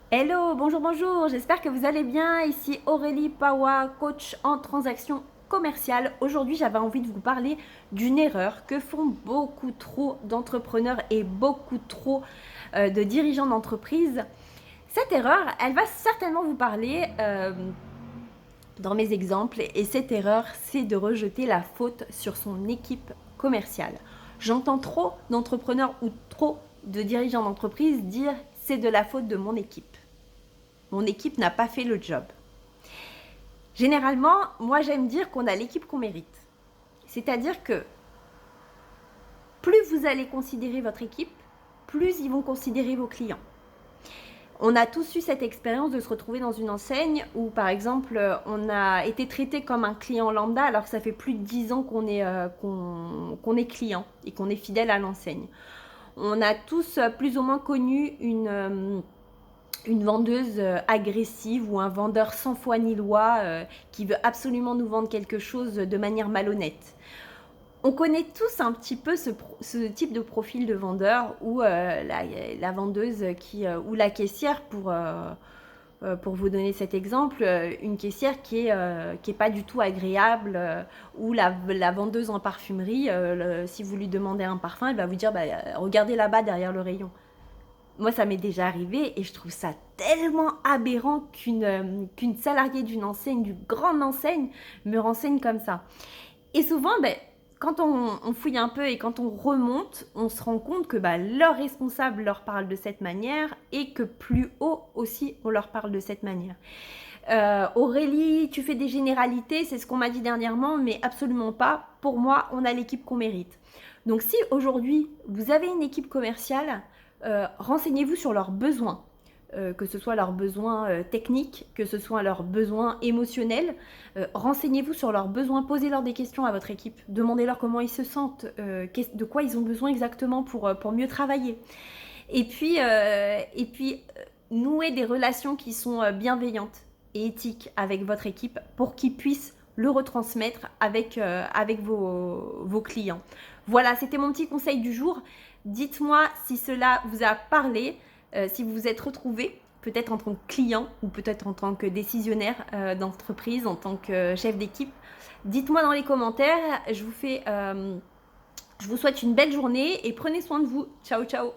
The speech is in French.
Hello, bonjour, bonjour, j'espère que vous allez bien. Ici Aurélie Pawa, coach en transactions commerciales. Aujourd'hui, j'avais envie de vous parler d'une erreur que font beaucoup trop d'entrepreneurs et beaucoup trop de dirigeants d'entreprise. Cette erreur, elle va certainement vous parler dans mes exemples et cette erreur, c'est de rejeter la faute sur son équipe commerciale. J'entends trop d'entrepreneurs ou trop de dirigeants d'entreprise dire c'est de la faute de mon équipe. Mon équipe n'a pas fait le job. Généralement, moi j'aime dire qu'on a l'équipe qu'on mérite. C'est-à-dire que plus vous allez considérer votre équipe, plus ils vont considérer vos clients. On a tous eu cette expérience de se retrouver dans une enseigne où, par exemple, on a été traité comme un client lambda alors que ça fait plus de 10 ans qu'on est client et qu'on est fidèle à l'enseigne. On a tous plus ou moins connu une vendeuse agressive ou un vendeur sans foi ni loi qui veut absolument nous vendre quelque chose de manière malhonnête. On connaît tous un petit peu ce type de profil de vendeur ou la vendeuse ou la caissière pour vous donner cet exemple, une caissière qui est pas du tout agréable ou la vendeuse en parfumerie, si vous lui demandez un parfum, elle va vous dire regardez là-bas derrière le rayon. Moi, ça m'est déjà arrivé et je trouve ça tellement aberrant qu'une salariée d'une enseigne, d'une grande enseigne, me renseigne comme ça. Et souvent, quand on fouille un peu et quand on remonte, on se rend compte que leur responsable leur parle de cette manière et que plus haut aussi, on leur parle de cette manière. Aurélie, tu fais des généralités, c'est ce qu'on m'a dit dernièrement, mais absolument pas. Pour moi, on a l'équipe qu'on mérite. Donc si aujourd'hui, vous avez une équipe commerciale, renseignez-vous sur leurs besoins. Que ce soit leurs besoins techniques, que ce soit leurs besoins émotionnels. Renseignez-vous sur leurs besoins, posez-leur des questions à votre équipe, demandez-leur comment ils se sentent, de quoi ils ont besoin exactement pour mieux travailler. Et puis, nouer des relations qui sont bienveillantes et éthiques avec votre équipe pour qu'ils puissent le retransmettre avec vos clients. Voilà, c'était mon petit conseil du jour. Dites-moi si cela vous a parlé, si vous vous êtes retrouvé, peut-être en tant que client ou peut-être en tant que décisionnaire d'entreprise, en tant que chef d'équipe. Dites-moi dans les commentaires. Je vous souhaite une belle journée et prenez soin de vous. Ciao, ciao.